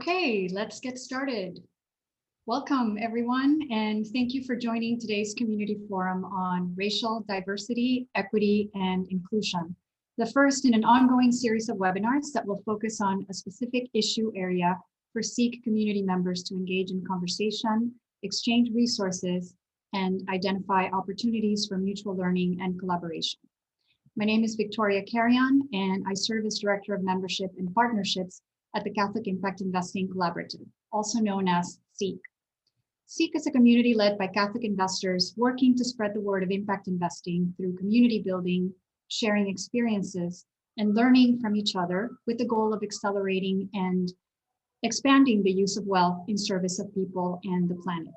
Okay, let's get started. Welcome everyone, and thank you for joining today's community forum on racial diversity, equity, and inclusion. The first in an ongoing series of webinars that will focus on a specific issue area for CIIC community members to engage in conversation, exchange resources, and identify opportunities for mutual learning and collaboration. My name is Victoria Carrion, and I serve as Director of Membership and Partnerships at the Catholic Impact Investing Collaborative, also known as CIIC. CIIC is a community led by Catholic investors working to spread the word of impact investing through community building, sharing experiences, and learning from each other with the goal of accelerating and expanding the use of wealth in service of people and the planet.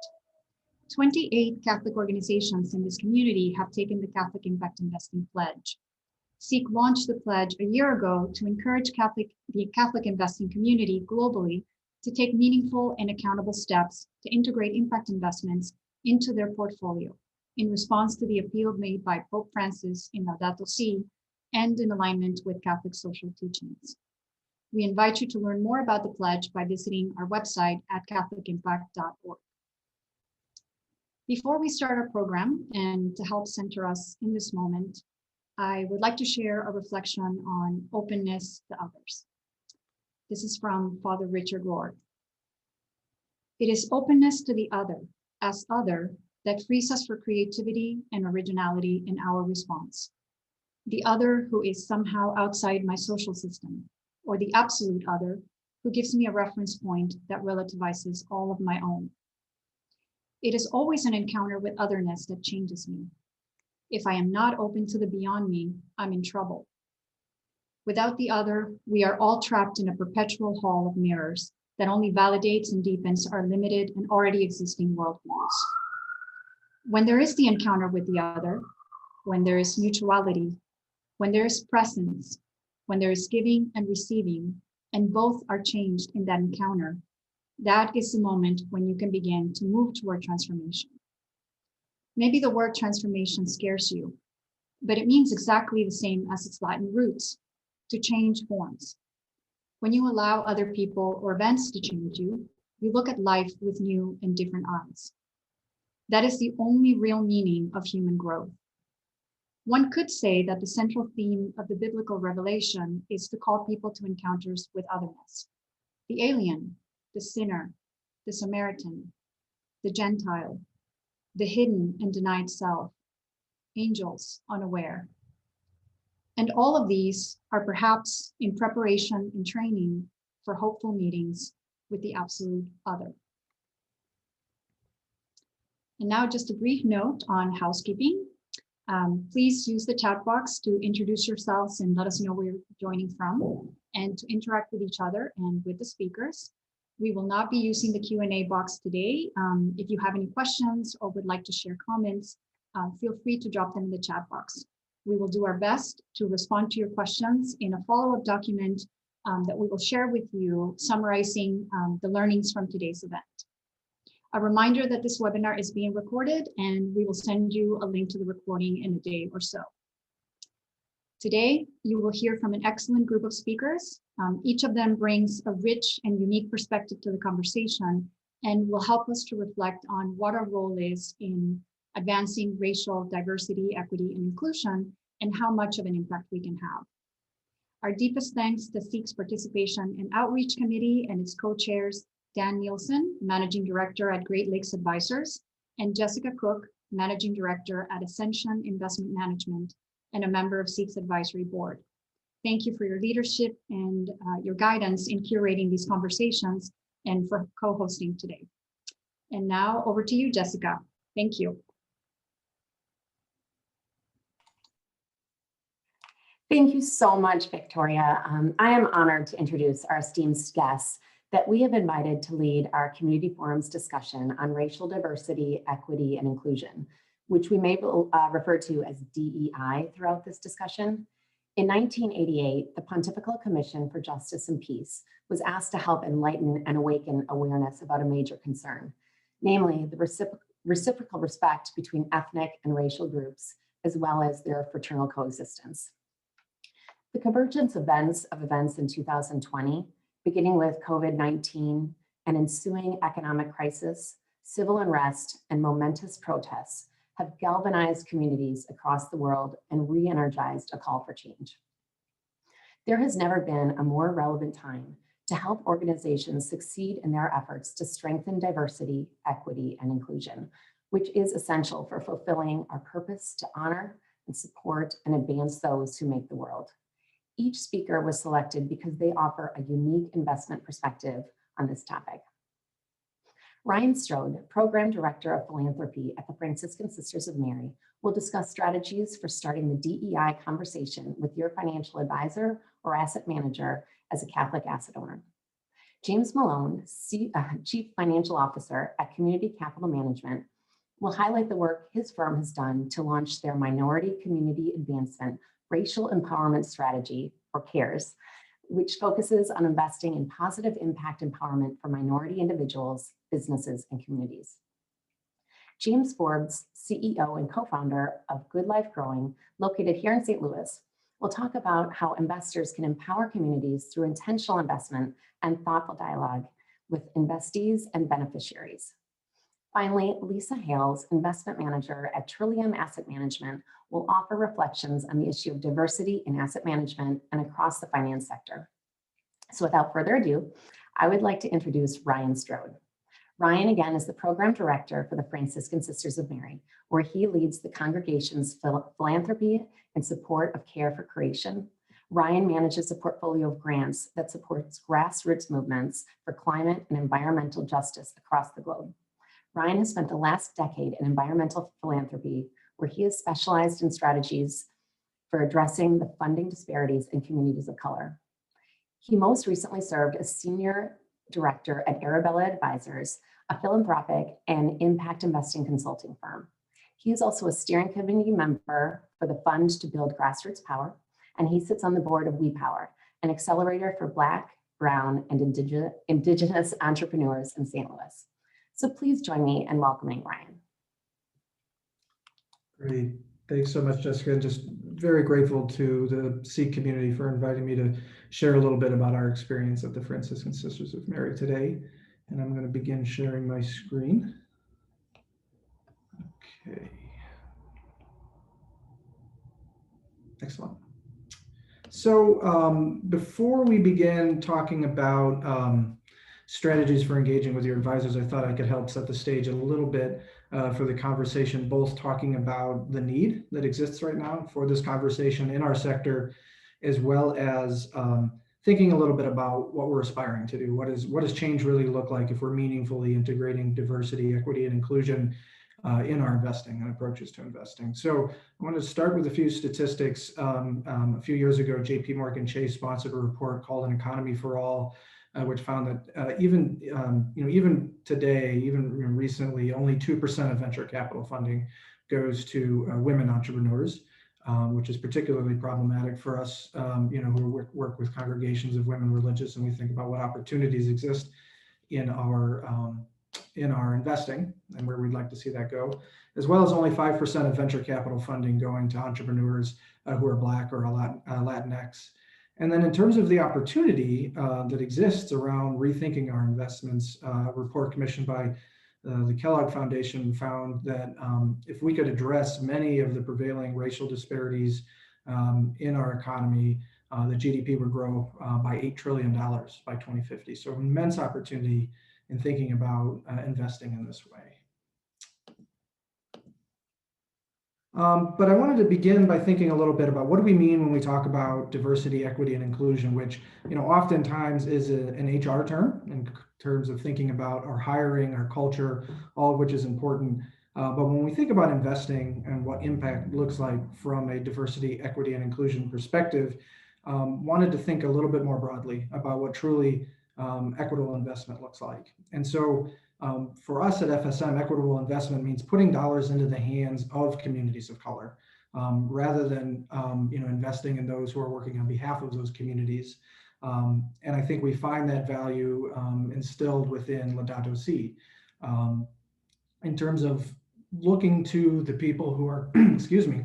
28 Catholic organizations in this community have taken the Catholic Impact Investing Pledge. CIIC launched the pledge a year ago to encourage the Catholic investing community globally to take meaningful and accountable steps to integrate impact investments into their portfolio in response to the appeal made by Pope Francis in Laudato Si and in alignment with Catholic social teachings. We invite you to learn more about the pledge by visiting our website at catholicimpact.org. Before we start our program, and to help center us in this moment, I would like to share a reflection on openness to others. This is from Father Richard Rohr. It is openness to the other, as other, that frees us for creativity and originality in our response. The other who is somehow outside my social system, or the absolute other who gives me a reference point that relativizes all of my own. It is always an encounter with otherness that changes me. If I am not open to the beyond me, I'm in trouble. Without the other, we are all trapped in a perpetual hall of mirrors that only validates and deepens our limited and already existing worldviews. When there is the encounter with the other, when there is mutuality, when there is presence, when there is giving and receiving, and both are changed in that encounter, that is the moment when you can begin to move toward transformation. Maybe the word transformation scares you, but it means exactly the same as its Latin roots, to change forms. When you allow other people or events to change you, you look at life with new and different eyes. That is the only real meaning of human growth. One could say that the central theme of the biblical revelation is to call people to encounters with otherness. The alien, the sinner, the Samaritan, the Gentile, the hidden and denied self, angels unaware. And all of these are perhaps in preparation and training for hopeful meetings with the absolute other. And now just a brief note on housekeeping. Please use the chat box to introduce yourselves and let us know where you're joining from, and to interact with each other and with the speakers. We will not be using the Q&A box today. If you have any questions or would like to share comments, feel free to drop them in the chat box. We will do our best to respond to your questions in a follow-up document that we will share with you, summarizing the learnings from today's event. A reminder that this webinar is being recorded, and we will send you a link to the recording in a day or so. Today, you will hear from an excellent group of speakers. Each of them brings a rich and unique perspective to the conversation and will help us to reflect on what our role is in advancing racial diversity, equity, and inclusion, and how much of an impact we can have. Our deepest thanks to CIIC's Participation and Outreach Committee and its co-chairs, Dan Nielsen, Managing Director at Great Lakes Advisors, and Jessica Cook, Managing Director at Ascension Investment Management, and a member of CIIC's Advisory Board. Thank you for your leadership and your guidance in curating these conversations and for co-hosting today. And now over to you, Jessica. Thank you. Thank you so much, Victoria. I am honored to introduce our esteemed guests that we have invited to lead our community forums discussion on racial diversity, equity, and inclusion, which we may refer to as DEI throughout this discussion. In 1988, the Pontifical Commission for Justice and Peace was asked to help enlighten and awaken awareness about a major concern, namely the reciprocal respect between ethnic and racial groups, as well as their fraternal coexistence. The convergence of events in 2020 beginning with COVID-19 and ensuing economic crisis, civil unrest, and momentous protests have galvanized communities across the world and re-energized a call for change. There has never been a more relevant time to help organizations succeed in their efforts to strengthen diversity, equity, and inclusion, which is essential for fulfilling our purpose to honor and support and advance those who make the world. Each speaker was selected because they offer a unique investment perspective on this topic. Ryan Strode, Program Director of Philanthropy at the Franciscan Sisters of Mary, will discuss strategies for starting the DEI conversation with your financial advisor or asset manager as a Catholic asset owner. James Malone, Chief Financial Officer at Community Capital Management, will highlight the work his firm has done to launch their Minority Community Advancement Racial Empowerment Strategy, or CARES, which focuses on investing in positive impact empowerment for minority individuals, businesses, and communities. James Forbes, CEO and co-founder of Good Life Growing, located here in St. Louis, will talk about how investors can empower communities through intentional investment and thoughtful dialogue with investees and beneficiaries. Finally, Lisa Hales, investment manager at Trillium Asset Management, will offer reflections on the issue of diversity in asset management and across the finance sector. So without further ado, I would like to introduce Ryan Strode. Ryan, again, is the program director for the Franciscan Sisters of Mary, where he leads the congregation's philanthropy and support of care for creation. Ryan manages a portfolio of grants that supports grassroots movements for climate and environmental justice across the globe. Ryan has spent the last decade in environmental philanthropy, where he has specialized in strategies for addressing the funding disparities in communities of color. He most recently served as senior director at Arabella Advisors, a philanthropic and impact investing consulting firm. He is also a steering committee member for the Fund to Build Grassroots Power, and he sits on the board of We Power, an accelerator for Black, Brown, and Indigenous entrepreneurs in St. Louis. So please join me in welcoming Ryan. Great. Thanks so much, Jessica. Just very grateful to the CIIC community for inviting me to share a little bit about our experience at the Franciscan Sisters of Mary today. And I'm going to begin sharing my screen. Okay. Excellent. So before we begin talking about strategies for engaging with your advisors, I thought I could help set the stage a little bit for the conversation, both talking about the need that exists right now for this conversation in our sector, as well as thinking a little bit about what we're aspiring to do. What does change really look like if we're meaningfully integrating diversity, equity, and inclusion in our investing and approaches to investing. So I want to start with a few statistics. A few years ago, JP Morgan Chase sponsored a report called An Economy for All, which found that even today, even recently, only 2% of venture capital funding goes to women entrepreneurs, which is particularly problematic for us, who work with congregations of women religious, and we think about what opportunities exist in our investing and where we'd like to see that go, as well as only 5% of venture capital funding going to entrepreneurs who are Black or Latinx. And then in terms of the opportunity that exists around rethinking our investments, a report commissioned by the Kellogg Foundation found that if we could address many of the prevailing racial disparities in our economy, the GDP would grow by $8 trillion by 2050. So immense opportunity in thinking about investing in this way. But I wanted to begin by thinking a little bit about what do we mean when we talk about diversity, equity, and inclusion, which oftentimes is an HR term in terms of thinking about our hiring, our culture, all of which is important. But when we think about investing and what impact looks like from a diversity, equity, and inclusion perspective, wanted to think a little bit more broadly about what truly equitable investment looks like. And so for us at FSM, equitable investment means putting dollars into the hands of communities of color, rather than investing in those who are working on behalf of those communities. And I think we find that value instilled within Laudato Si, in terms of looking to the people who are,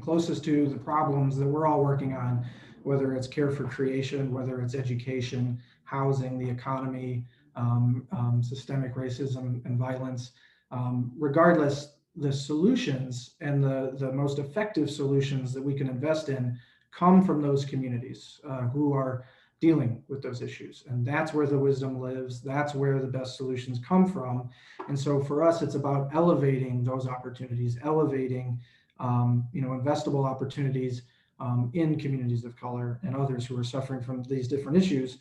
closest to the problems that we're all working on, whether it's care for creation, whether it's education, housing, the economy, systemic racism and violence. Regardless, the solutions and the most effective solutions that we can invest in come from those communities who are dealing with those issues. And that's where the wisdom lives. That's where the best solutions come from. And so for us, it's about elevating those opportunities, elevating investable opportunities in communities of color and others who are suffering from these different issues.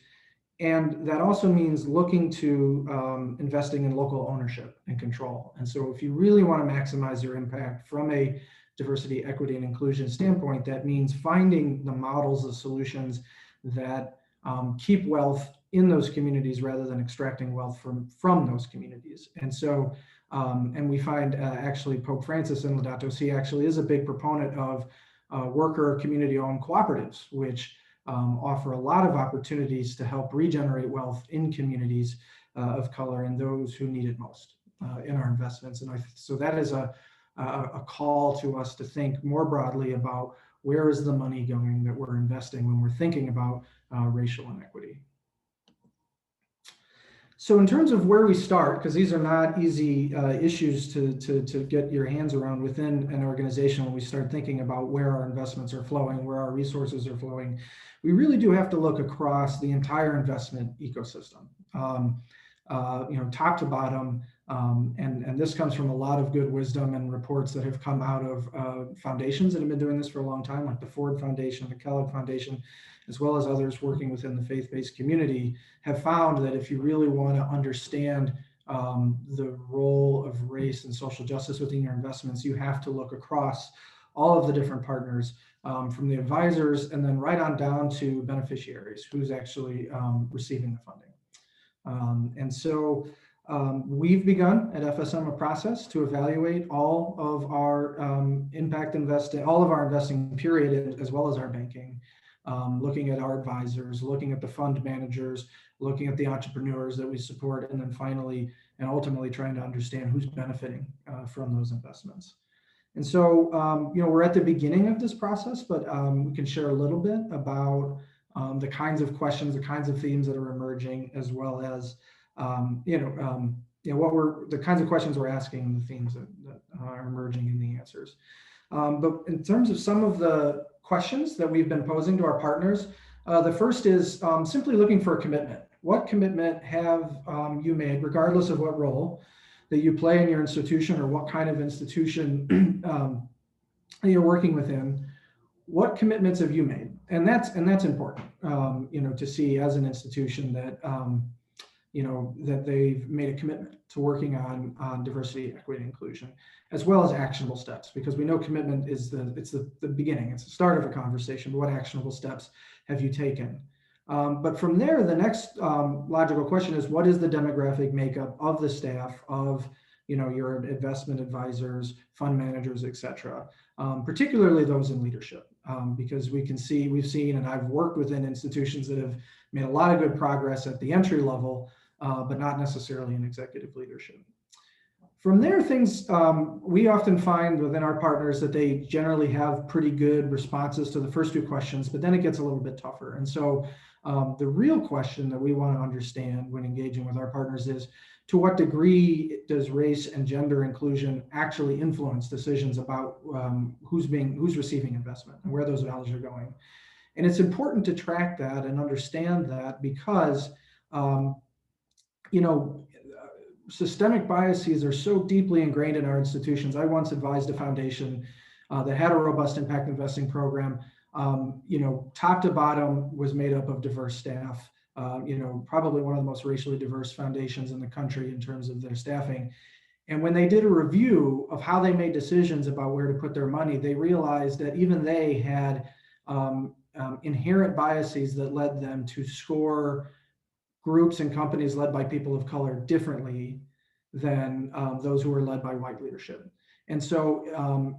And that also means looking to investing in local ownership and control. And so if you really want to maximize your impact from a diversity, equity, and inclusion standpoint, that means finding the models of solutions that keep wealth in those communities rather than extracting wealth from those communities. And so, and we find actually Pope Francis in Laudato Si actually is a big proponent of worker community-owned cooperatives, which offer a lot of opportunities to help regenerate wealth in communities of color and those who need it most in our investments. And so that is a call to us to think more broadly about where is the money going that we're investing when we're thinking about racial inequity. So in terms of where we start, because these are not easy issues to get your hands around within an organization when we start thinking about where our investments are flowing, where our resources are flowing, we really do have to look across the entire investment ecosystem, top to bottom. And this comes from a lot of good wisdom and reports that have come out of foundations that have been doing this for a long time, like the Ford Foundation, the Kellogg Foundation, as well as others working within the faith-based community, have found that if you really want to understand the role of race and social justice within your investments, you have to look across all of the different partners, from the advisors and then right on down to beneficiaries, who's actually receiving the funding. And so we've begun at FSM a process to evaluate all of our all of our investing period, as well as our banking, looking at our advisors, looking at the fund managers, looking at the entrepreneurs that we support, and then finally and ultimately trying to understand who's benefiting from those investments. And so, we're at the beginning of this process, but we can share a little bit about the kinds of questions, the kinds of themes that are emerging, as well as the kinds of questions we're asking and the themes that are emerging in the answers. But in terms of some of the questions that we've been posing to our partners, the first is simply looking for a commitment. What commitment have you made, regardless of what role that you play in your institution or what kind of institution you're working within? What commitments have you made? And that's important, to see as an institution that that they've made a commitment to working on diversity, equity, and inclusion, as well as actionable steps, because we know commitment is the beginning, it's the start of a conversation, but what actionable steps have you taken? But from there, the next logical question is, what is the demographic makeup of the staff of your investment advisors, fund managers, et cetera, particularly those in leadership, because we've seen, and I've worked within institutions that have made a lot of good progress at the entry level, but not necessarily in executive leadership. From there, we often find within our partners that they generally have pretty good responses to the first two questions, but then it gets a little bit tougher. And so the real question that we want to understand when engaging with our partners is, to what degree does race and gender inclusion actually influence decisions about who's receiving investment and where those dollars are going? And it's important to track that and understand that, because systemic biases are so deeply ingrained in our institutions. I once advised a foundation that had a robust impact investing program. Top to bottom was made up of diverse staff. Probably one of the most racially diverse foundations in the country in terms of their staffing. And when they did a review of how they made decisions about where to put their money, they realized that even they had inherent biases that led them to score groups and companies led by people of color differently than those who were led by white leadership. And so,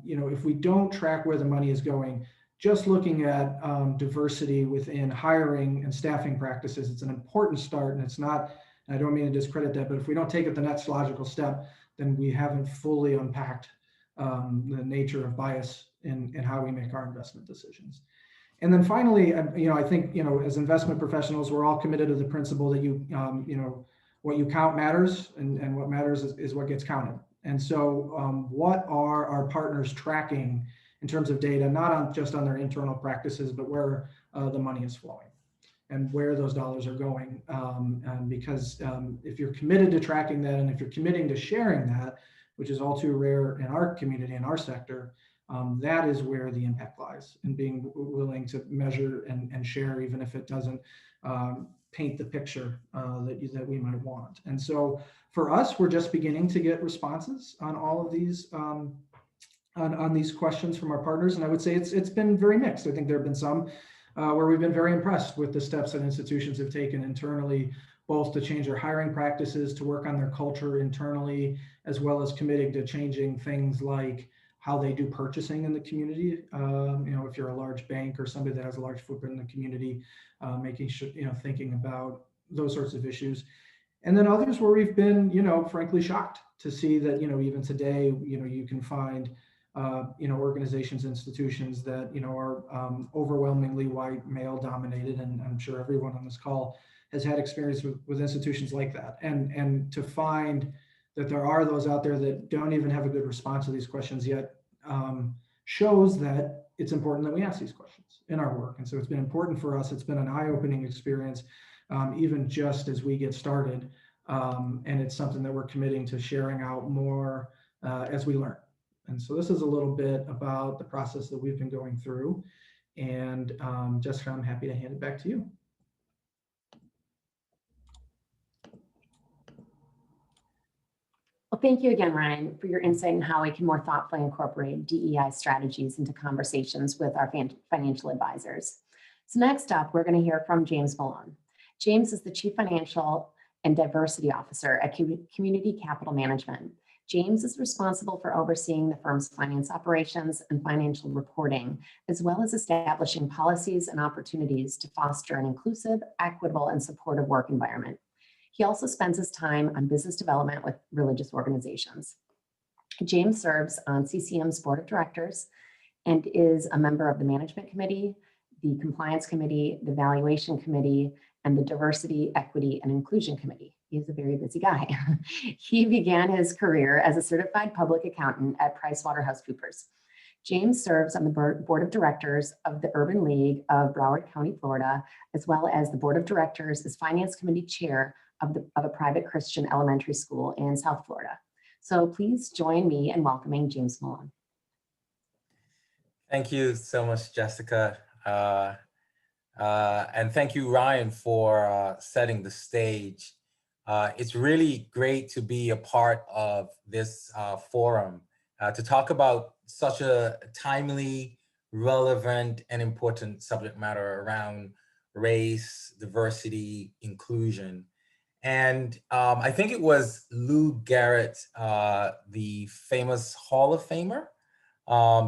if we don't track where the money is going, just looking at diversity within hiring and staffing practices, it's an important start, and it's not, I don't mean to discredit that, but if we don't take it the next logical step, then we haven't fully unpacked the nature of bias in how we make our investment decisions. And then finally, I think, as investment professionals, we're all committed to the principle that what you count matters, and what matters is what gets counted. And so what are our partners tracking in terms of data, not just on their internal practices, but where the money is flowing and where those dollars are going. And because if you're committed to tracking that, and if you're committing to sharing that, which is all too rare in our community, in our sector, that is where the impact lies, and being willing to measure and share, even if it doesn't paint the picture that we might want. And so for us, we're just beginning to get responses on all of these on these questions from our partners. And I would say it's been very mixed. I think there have been some where we've been very impressed with the steps that institutions have taken internally, both to change their hiring practices, to work on their culture internally, as well as committing to changing things like how they do purchasing in the community. If you're a large bank or somebody that has a large footprint in the community, making sure, thinking about those sorts of issues. And then others where we've been, frankly shocked to see that, even today, you can find, organizations, institutions that, are overwhelmingly white, male dominated. And I'm sure everyone on this call has had experience with institutions like that. And to find that there are those out there that don't even have a good response to these questions yet, shows that it's important that we ask these questions in our work. And so it's been important for us. It's been an eye-opening experience, even just as we get started. And it's something that we're committing to sharing out more as we learn. And so this is a little bit about the process that we've been going through. And Jessica, I'm happy to hand it back to you. Well, thank you again, Ryan, for your insight on how we can more thoughtfully incorporate DEI strategies into conversations with our financial advisors. So next up, we're going to hear from James Malone. James is the Chief Financial and Diversity Officer at Community Capital Management. James is responsible for overseeing the firm's finance operations and financial reporting, as well as establishing policies and opportunities to foster an inclusive, equitable, and supportive work environment. He also spends his time on business development with religious organizations. James serves on CCM's board of directors and is a member of the management committee, the compliance committee, the valuation committee, and the diversity, equity, and inclusion committee. He's a very busy guy. He began his career as a certified public accountant at PricewaterhouseCoopers. James serves on the board of directors of the Urban League of Broward County, Florida, as well as the board of directors as finance committee chair of a private Christian elementary school in South Florida. So please join me in welcoming James Malone. Thank you so much, Jessica. And thank you, Ryan, for setting the stage. It's really great to be a part of this forum to talk about such a timely, relevant, and important subject matter around race, diversity, inclusion. And I think it was Lou Garrett, the famous Hall of Famer,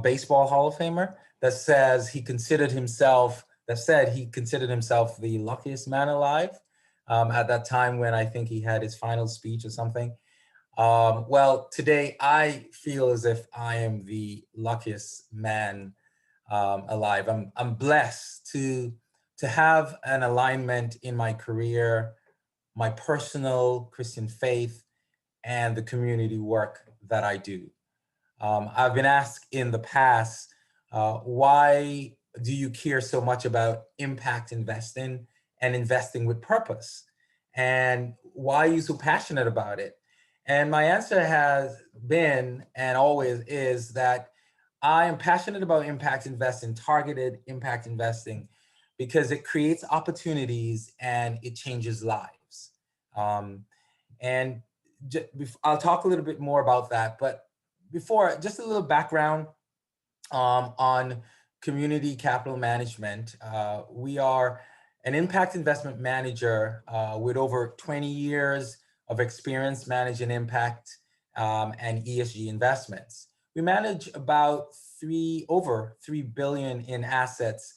baseball Hall of Famer, that said he considered himself the luckiest man alive at that time when I think he had his final speech or something. Well, today I feel as if I am the luckiest man alive. I'm blessed to have an alignment in my career, my personal Christian faith, and the community work that I do. I've been asked in the past, why do you care so much about impact investing and investing with purpose? And why are you so passionate about it? And my answer has been, and always is, that I am passionate about impact investing, targeted impact investing, because it creates opportunities and it changes lives. And I'll talk a little bit more about that, but before, just a little background on Community Capital Management. We are an impact investment manager with over 20 years of experience managing impact and ESG investments. We manage about over $3 billion in assets,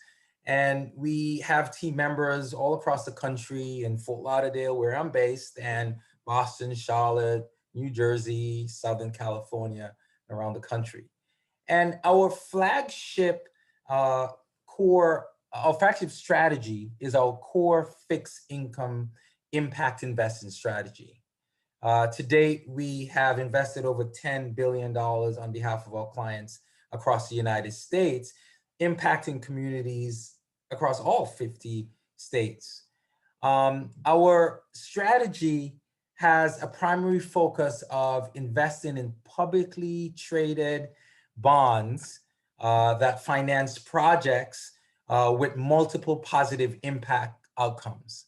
and we have team members all across the country in Fort Lauderdale, where I'm based, and Boston, Charlotte, New Jersey, Southern California, around the country. And our flagship core our flagship strategy is our core fixed income impact investing strategy. To date, we have invested over $10 billion on behalf of our clients across the United States, impacting communities across all 50 states. Our strategy has a primary focus of investing in publicly traded bonds that finance projects with multiple positive impact outcomes.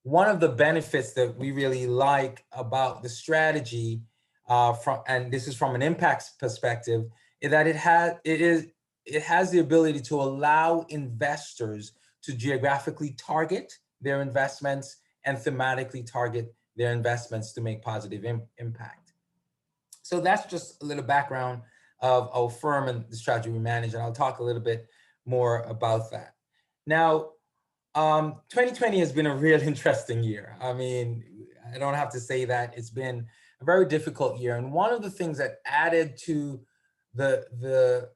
One of the benefits that we really like about the strategy, and this is from an impact perspective, is that it has the ability to allow investors to geographically target their investments and thematically target their investments to make positive impact. So that's just a little background of our firm and the strategy we manage, and I'll talk a little bit more about that. Now, 2020 has been a real interesting year. I mean, I don't have to say that. It's been a very difficult year. And one of the things that added to the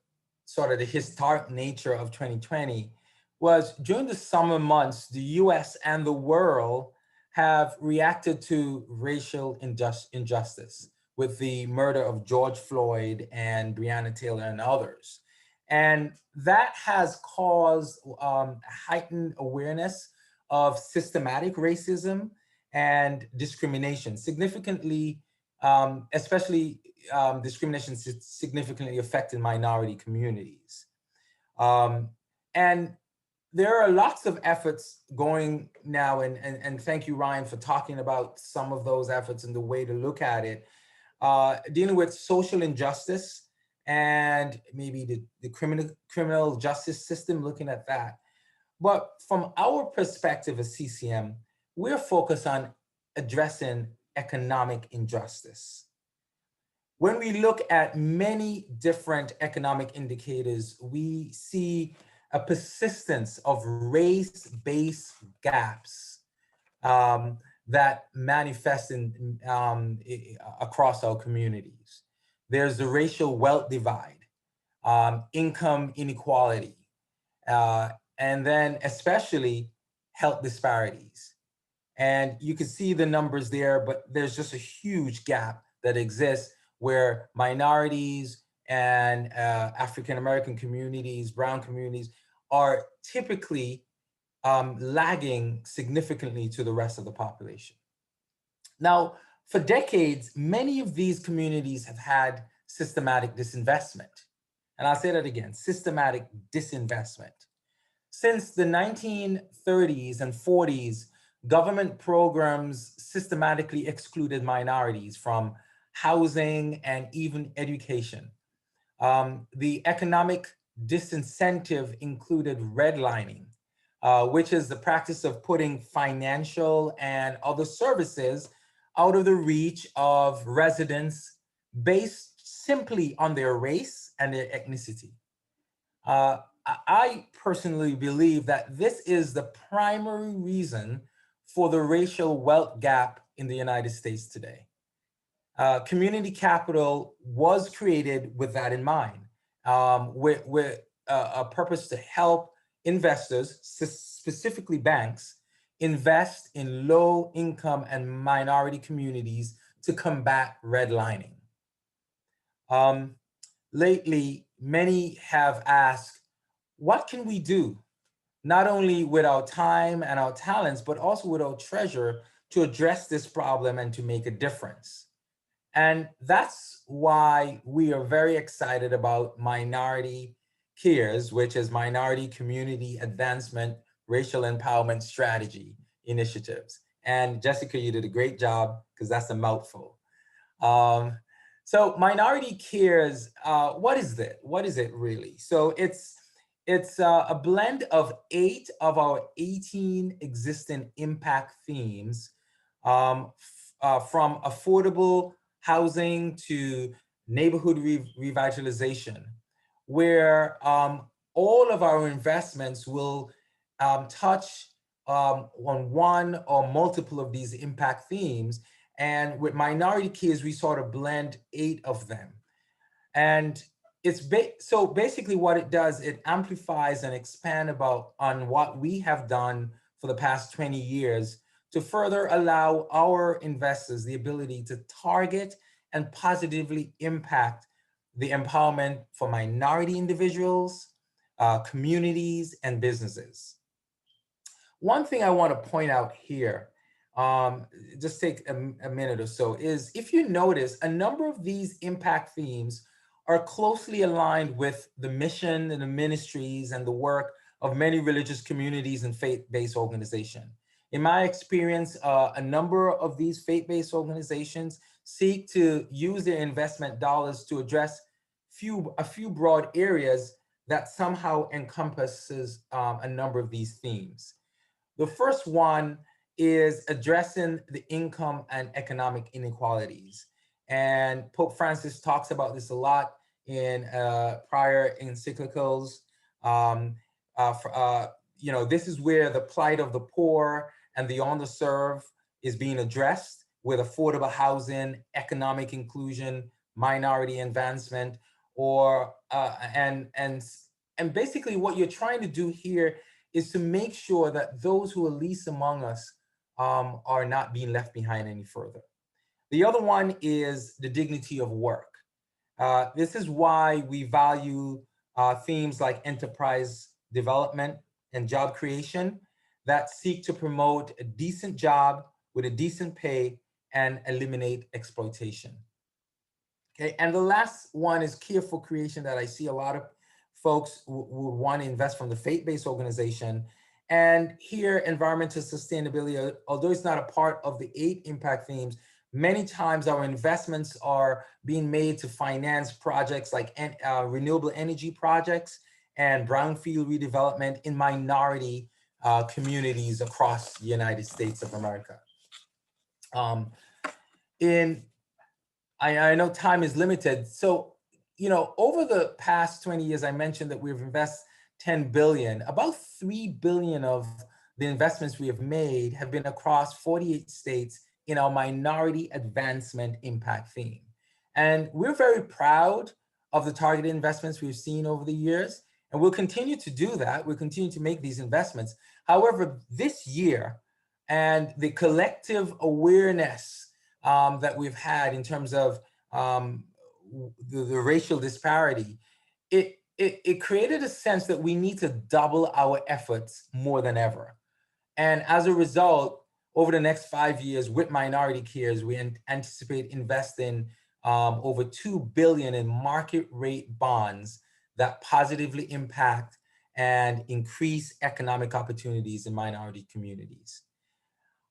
sort of the historic nature of 2020 was during the summer months, the US and the world have reacted to racial injustice with the murder of George Floyd and Breonna Taylor and others. And that has caused heightened awareness of systematic racism and discrimination, significantly, especially discrimination significantly affecting minority communities. And there are lots of efforts going now, and thank you, Ryan, for talking about some of those efforts and the way to look at it, dealing with social injustice and maybe the criminal justice system, looking at that. But from our perspective as CCM, we're focused on addressing economic injustice. When we look at many different economic indicators, we see a persistence of race-based gaps that manifest across our communities. There's the racial wealth divide, income inequality, and then especially health disparities. And you can see the numbers there, but there's just a huge gap that exists where minorities and African-American communities, brown communities, are typically lagging significantly to the rest of the population. Now, for decades, many of these communities have had systematic disinvestment. And I'll say that again, systematic disinvestment. Since the 1930s and 40s, government programs systematically excluded minorities from housing and even education. The economic disincentive included redlining, which is the practice of putting financial and other services out of the reach of residents based simply on their race and their ethnicity. I personally believe that this is the primary reason for the racial wealth gap in the United States today. Community capital was created with that in mind, with a purpose to help investors, specifically banks, invest in low income and minority communities to combat redlining. Lately, many have asked, what can we do, not only with our time and our talents, but also with our treasure to address this problem and to make a difference? And that's why we are very excited about Minority CARES, which is Minority Community Advancement Racial Empowerment Strategy initiatives. And Jessica, you did a great job because that's a mouthful. So Minority CARES, what is it? What is it really? So it's a blend of 8 of our 18 existing impact themes, from affordable housing to neighborhood revitalization, where all of our investments will touch on one or multiple of these impact themes. And with Minority CARES, we sort of blend 8 of them. And so basically what it does, it amplifies and expand on what we have done for the past 20 years to further allow our investors the ability to target and positively impact the empowerment for minority individuals, communities, and businesses. One thing I want to point out here, just take a minute or so, is if you notice, a number of these impact themes are closely aligned with the mission and the ministries and the work of many religious communities and faith-based organizations. In my experience, a number of these faith-based organizations seek to use their investment dollars to address a few broad areas that somehow encompasses a number of these themes. The first one is addressing the income and economic inequalities. And Pope Francis talks about this a lot in prior encyclicals. This is where the plight of the poor and the underserved is being addressed with affordable housing, economic inclusion, minority advancement, and basically what you're trying to do here is to make sure that those who are least among us are not being left behind any further. The other one is the dignity of work. This is why we value themes like enterprise development and job creation that seek to promote a decent job with a decent pay and eliminate exploitation. Okay, and the last one is careful creation that I see a lot of folks would want to invest from the faith-based organization. And here, environmental sustainability, although it's not a part of the 8 impact themes, many times our investments are being made to finance projects like renewable energy projects and brownfield redevelopment in minority communities across the United States of America. I know time is limited. So, over the past 20 years, I mentioned that we've invested 10 billion. About 3 billion of the investments we have made have been across 48 states in our minority advancement impact theme. And we're very proud of the targeted investments we've seen over the years, and we'll continue to do that. We'll continue to make these investments. However, this year and the collective awareness that we've had in terms of the racial disparity, it created a sense that we need to double our efforts more than ever. And as a result, over the next 5 years with Minority Cares, we anticipate investing over $2 billion in market rate bonds that positively impact and increase economic opportunities in minority communities.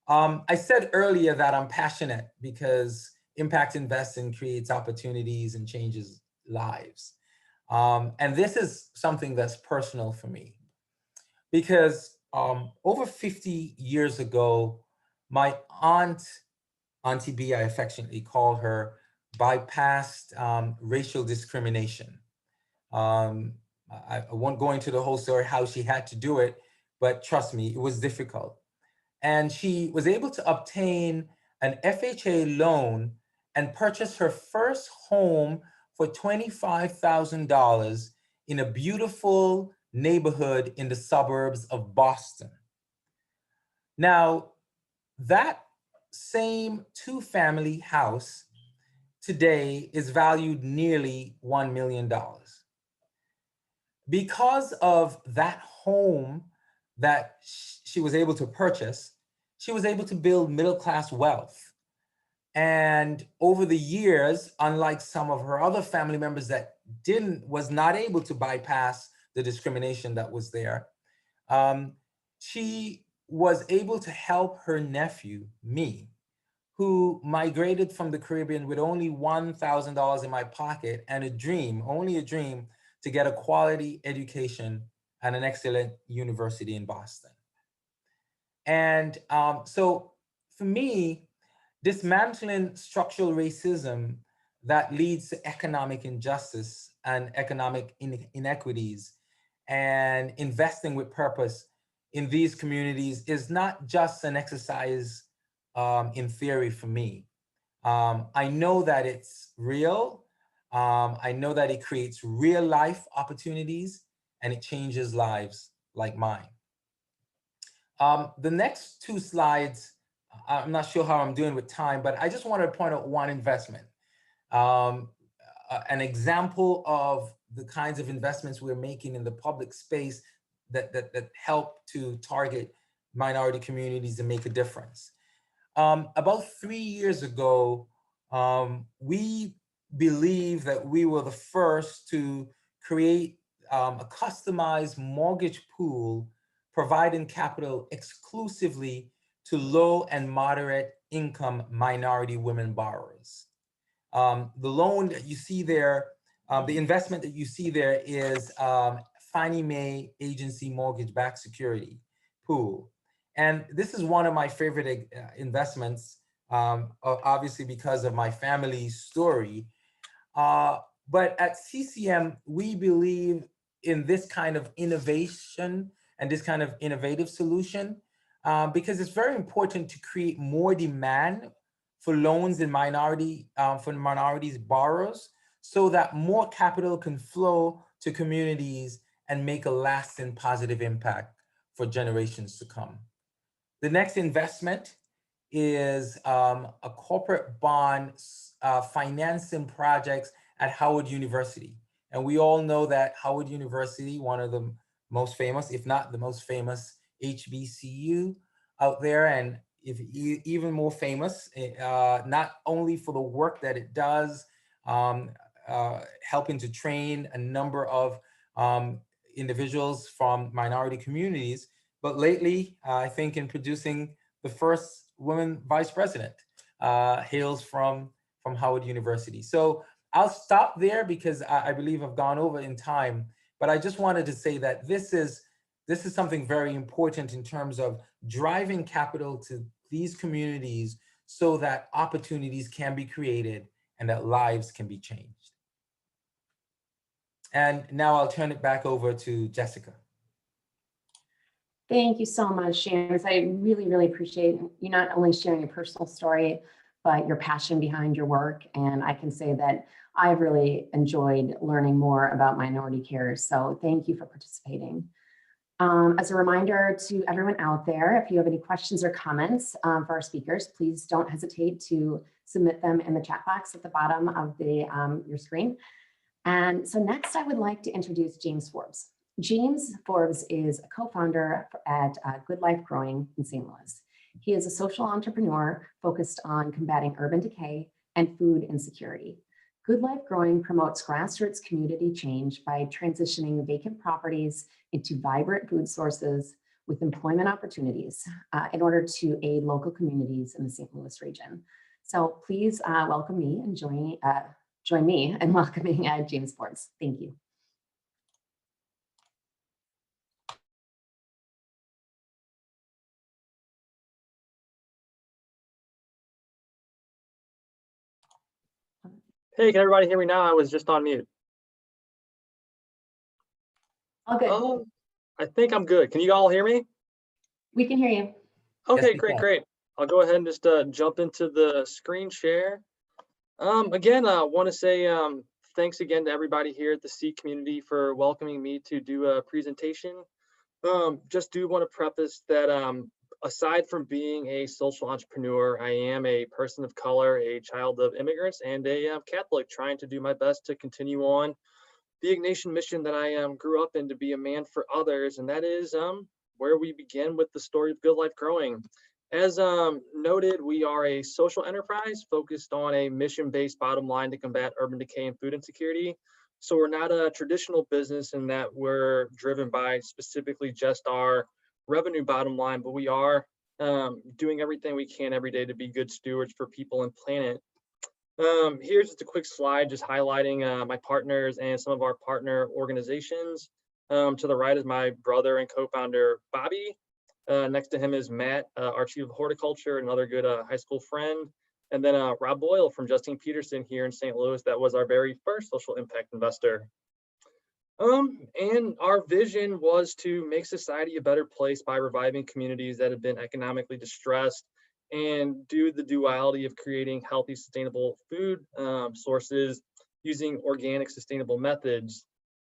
I said earlier that I'm passionate because impact investing creates opportunities and changes lives. And this is something that's personal for me because over 50 years ago, my Auntie B, I affectionately call her, bypassed racial discrimination. I won't go into the whole story how she had to do it, but trust me, it was difficult. And she was able to obtain an FHA loan and purchase her first home for $25,000 in a beautiful neighborhood in the suburbs of Boston. Now, that same 2-family house today is valued nearly $1 million. Because of that home that she was able to purchase, she was able to build middle-class wealth. And over the years, unlike some of her other family members that was not able to bypass the discrimination that was there, she was able to help her nephew, me, who migrated from the Caribbean with only $1,000 in my pocket and only a dream, to get a quality education at an excellent university in Boston. And so for me, dismantling structural racism that leads to economic injustice and economic inequities and investing with purpose in these communities is not just an exercise in theory for me. I know that it's real. I know that it creates real life opportunities and it changes lives like mine. The next two slides, I'm not sure how I'm doing with time, but I just wanted to point out one investment. An example of the kinds of investments we're making in the public space that help to target minority communities and make a difference. About 3 years ago, we believe that we were the first to create a customized mortgage pool providing capital exclusively to low and moderate income minority women borrowers. The loan that you see there, the investment that you see there is Fannie Mae agency mortgage-backed security pool. And this is one of my favorite investments, obviously because of my family's story. But at CCM, we believe in this kind of innovation and this kind of innovative solution because it's very important to create more demand for loans in for minorities borrowers so that more capital can flow to communities and make a lasting positive impact for generations to come. The next investment is a corporate bond financing projects at Howard University. And we all know that Howard University, one of the most famous, if not the most famous HBCU out there, and if even more famous, not only for the work that it does, helping to train a number of individuals from minority communities, but lately, I think in producing the first woman vice president, hails from Howard University. So I'll stop there because I believe I've gone over in time, but I just wanted to say that this is something very important in terms of driving capital to these communities so that opportunities can be created and that lives can be changed. And now I'll turn it back over to Jessica. Thank you so much, James. I really, really appreciate you not only sharing your personal story, but your passion behind your work. And I can say that I've really enjoyed learning more about minority care. So thank you for participating. As a reminder to everyone out there, if you have any questions or comments for our speakers, please don't hesitate to submit them in the chat box at the bottom of your screen. And so next, I would like to introduce James Forbes. James Forbes is a co-founder at Good Life Growing in St. Louis. He is a social entrepreneur focused on combating urban decay and food insecurity. Good Life Growing promotes grassroots community change by transitioning vacant properties into vibrant food sources with employment opportunities in order to aid local communities in the St. Louis region. So please welcome me and join me in welcoming James Forbes. Thank you. Hey, can everybody hear me now? I was just on mute. All good. Oh, I think I'm good. Can you all hear me? We can hear you. Okay, Yes, great, great. I'll go ahead and just jump into the screen share. Again, I want to say thanks again to everybody here at the CIIC community for welcoming me to do a presentation. Just do want to preface that aside from being a social entrepreneur, I am a person of color, a child of immigrants, and a Catholic trying to do my best to continue on the Ignatian mission that I grew up in, to be a man for others. And that is where we begin with the story of Good Life Growing. As noted, we are a social enterprise focused on a mission-based bottom line to combat urban decay and food insecurity. So we're not a traditional business in that we're driven by specifically just our revenue bottom line, but we are doing everything we can every day to be good stewards for people and planet. Here's just a quick slide just highlighting my partners and some of our partner organizations. To the right is my brother and co-founder, Bobby. Next to him is Matt, our chief of horticulture, another good high school friend. And then Rob Boyle from Justine Peterson here in St. Louis. That was our very first social impact investor. And our vision was to make society a better place by reviving communities that have been economically distressed and do the duality of creating healthy, sustainable food sources using organic sustainable methods.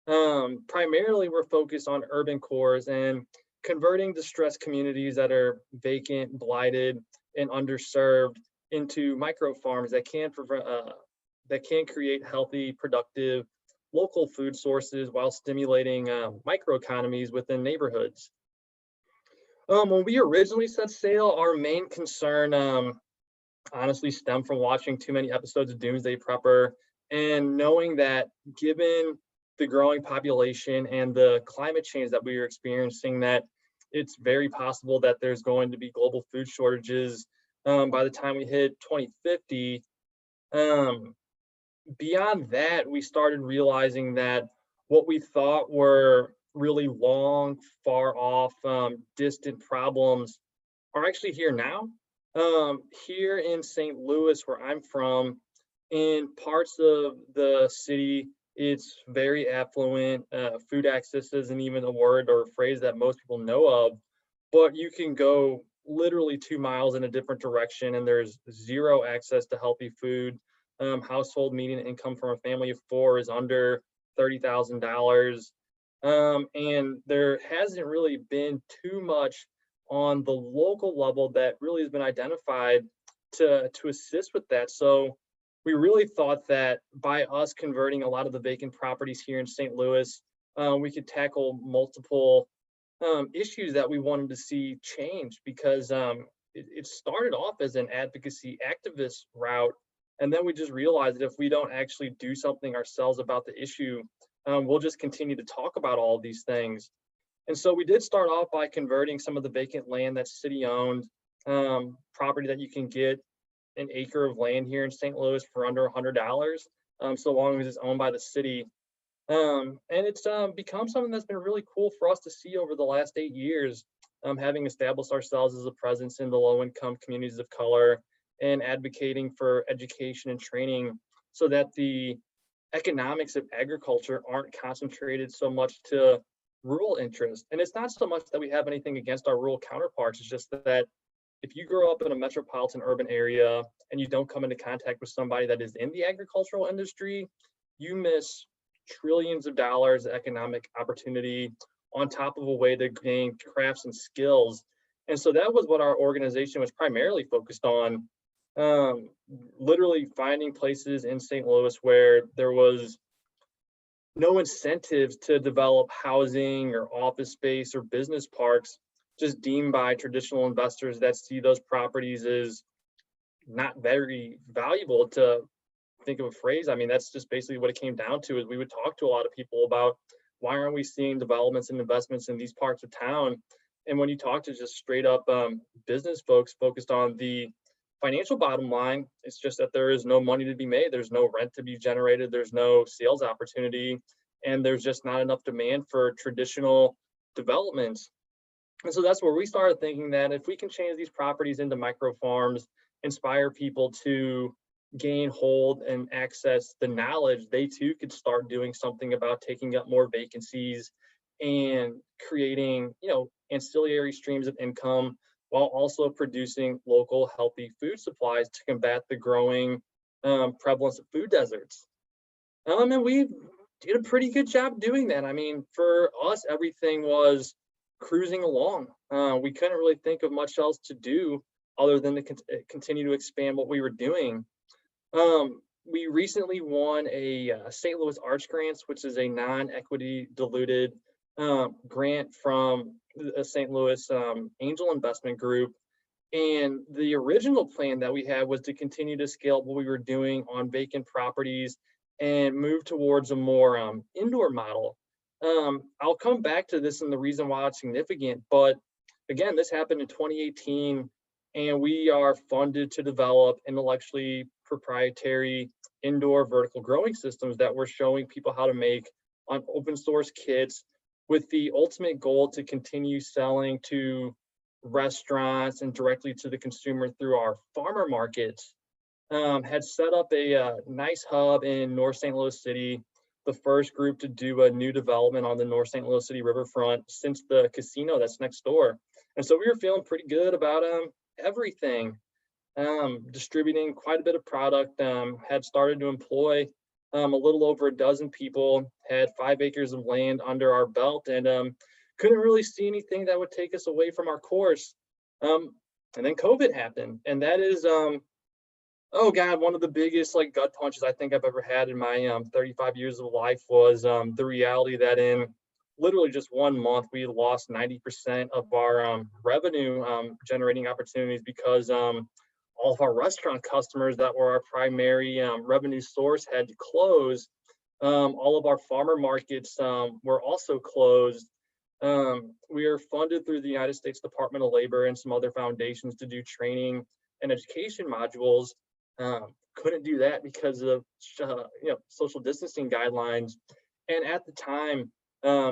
Primarily, we're focused on urban cores and converting distressed communities that are vacant, blighted, and underserved into micro farms that can create healthy, productive local food sources while stimulating microeconomies within neighborhoods. When we originally set sail, our main concern honestly stemmed from watching too many episodes of Doomsday Prepper and knowing that given the growing population and the climate change that we are experiencing, that it's very possible that there's going to be global food shortages by the time we hit 2050. Beyond that, we started realizing that what we thought were really long, far off, distant problems are actually here now. Here in St. Louis, where I'm from, in parts of the city, it's very affluent. Food access isn't even a word or a phrase that most people know of, but you can go literally 2 miles in a different direction and there's zero access to healthy food. Household median income from a family of 4 is under $30,000. And there hasn't really been too much on the local level that really has been identified to assist with that. So we really thought that by us converting a lot of the vacant properties here in St. Louis, we could tackle multiple issues that we wanted to see change, because it started off as an advocacy activist route. And then we just realized that if we don't actually do something ourselves about the issue, we'll just continue to talk about all of these things. And so we did start off by converting some of the vacant land that's city owned, property that you can get an acre of land here in St. Louis for under $100, so long as it's owned by the city. And it's become something that's been really cool for us to see over the last 8 years, having established ourselves as a presence in the low-income communities of color and advocating for education and training so that the economics of agriculture aren't concentrated so much to rural interest. And it's not so much that we have anything against our rural counterparts, it's just that if you grow up in a metropolitan urban area and you don't come into contact with somebody that is in the agricultural industry, you miss trillions of dollars of economic opportunity on top of a way to gain crafts and skills. And so that was what our organization was primarily focused on, literally finding places in St. Louis where there was no incentives to develop housing or office space or business parks, just deemed by traditional investors that see those properties as not very valuable. To think of a phrase, I mean, that's just basically what it came down to. Is we would talk to a lot of people about why aren't we seeing developments and investments in these parts of town? And when you talk to just straight up business folks focused on the financial bottom line, it's just that there is no money to be made. There's no rent to be generated. There's no sales opportunity, and there's just not enough demand for traditional developments. And so that's where we started thinking that if we can change these properties into micro farms, inspire people to gain hold and access the knowledge, they too could start doing something about taking up more vacancies and creating, ancillary streams of income, while also producing local healthy food supplies to combat the growing prevalence of food deserts. And we did a pretty good job doing that. I mean, for us, everything was cruising along. We couldn't really think of much else to do other than to continue to expand what we were doing. We recently won a St. Louis Arts Grants, which is a non-equity diluted grant from the St. Louis Angel Investment Group. And the original plan that we had was to continue to scale what we were doing on vacant properties and move towards a more indoor model. I'll come back to this and the reason why it's significant, but again, this happened in 2018, and we are funded to develop intellectually proprietary indoor vertical growing systems that we're showing people how to make on open source kits, with the ultimate goal to continue selling to restaurants and directly to the consumer through our farmer markets. Had set up a nice hub in North St. Louis City, the first group to do a new development on the North St. Louis City riverfront since the casino that's next door. And so we were feeling pretty good about everything. Distributing quite a bit of product, had started to employ A little over a dozen people, had 5 acres of land under our belt, and couldn't really see anything that would take us away from our course. And then COVID happened, and that is, oh God, one of the biggest like gut punches I think I've ever had in my 35 years of life was the reality that in literally just 1 month we lost 90% of our revenue generating opportunities because all of our restaurant customers that were our primary revenue source had to close. All of our farmer markets were also closed. We are funded through the United States Department of Labor and some other foundations to do training and education modules. Couldn't do that because of social distancing guidelines. And at the time,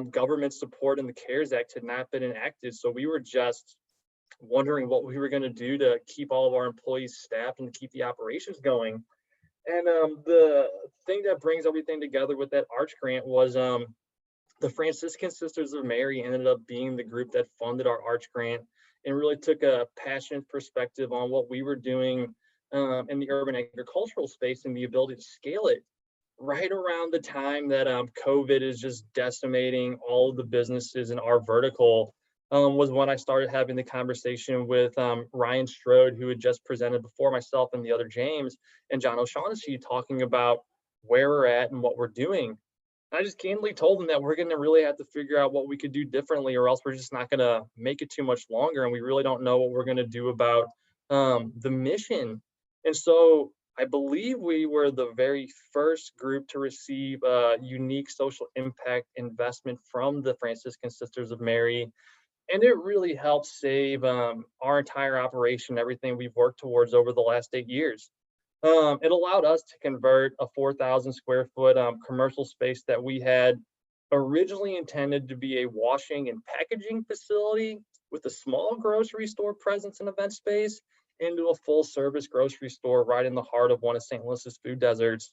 government support in the CARES Act had not been enacted. So we were just wondering what we were going to do to keep all of our employees staffed and to keep the operations going. And the thing that brings everything together with that Arch grant was the Franciscan Sisters of Mary ended up being the group that funded our Arch grant and really took a passionate perspective on what we were doing in the urban agricultural space and the ability to scale it right around the time that COVID is just decimating all of the businesses in our vertical. Was when I started having the conversation with Ryan Strode, who had just presented before myself and the other James, and John O'Shaughnessy talking about where we're at and what we're doing. I just candidly told them that we're going to really have to figure out what we could do differently, or else we're just not going to make it too much longer, and we really don't know what we're going to do about the mission. And so I believe we were the very first group to receive a unique social impact investment from the Franciscan Sisters of Mary. And it really helped save our entire operation, everything we've worked towards over the last 8 years. It allowed us to convert a 4,000 square foot commercial space that we had originally intended to be a washing and packaging facility with a small grocery store presence and event space into a full service grocery store right in the heart of one of St. Louis's food deserts.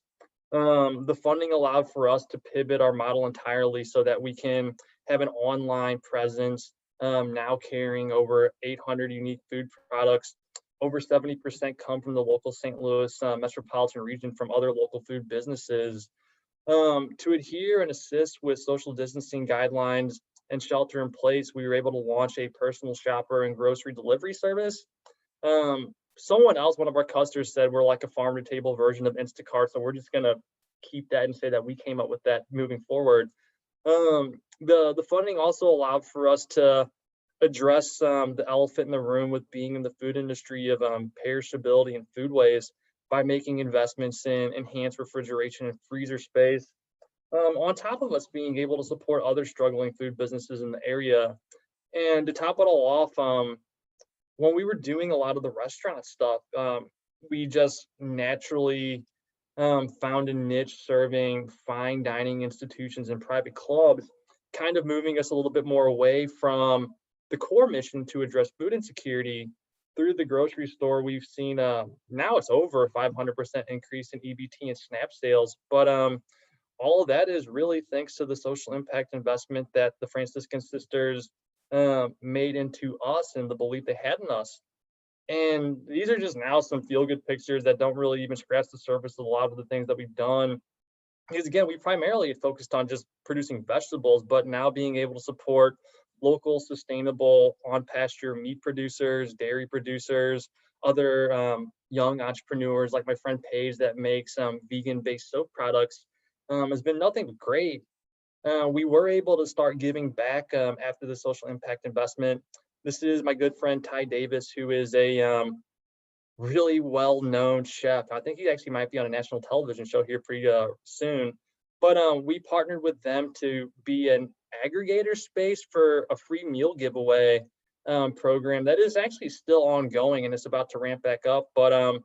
The funding allowed for us to pivot our model entirely so that we can have an online presence, now carrying over 800 unique food products. Over 70% come from the local St. Louis metropolitan region from other local food businesses. To adhere and assist with social distancing guidelines and shelter in place, we were able to launch a personal shopper and grocery delivery service. Someone else, one of our customers, said we're like a farm to table version of Instacart, so we're just gonna keep that and say that we came up with that moving forward. The funding also allowed for us to address the elephant in the room with being in the food industry of perishability and food waste by making investments in enhanced refrigeration and freezer space, on top of us being able to support other struggling food businesses in the area. And to top it all off, when we were doing a lot of the restaurant stuff, we just naturally found a niche serving fine dining institutions and private clubs, kind of moving us a little bit more away from the core mission to address food insecurity. Through the grocery store, we've seen now it's over a 500% increase in EBT and SNAP sales. But all of that is really thanks to the social impact investment that the Franciscan Sisters made into us and the belief they had in us. And these are just now some feel-good pictures that don't really even scratch the surface of a lot of the things that we've done. Because again, we primarily focused on just producing vegetables, but now being able to support local, sustainable, on-pasture meat producers, dairy producers, other young entrepreneurs like my friend Paige that makes vegan-based soap products has been nothing but great. We were able to start giving back after the social impact investment. This is my good friend Ty Davis, who is a really well-known chef. I think he actually might be on a national television show here pretty soon. But we partnered with them to be an aggregator space for a free meal giveaway program that is actually still ongoing and it's about to ramp back up. But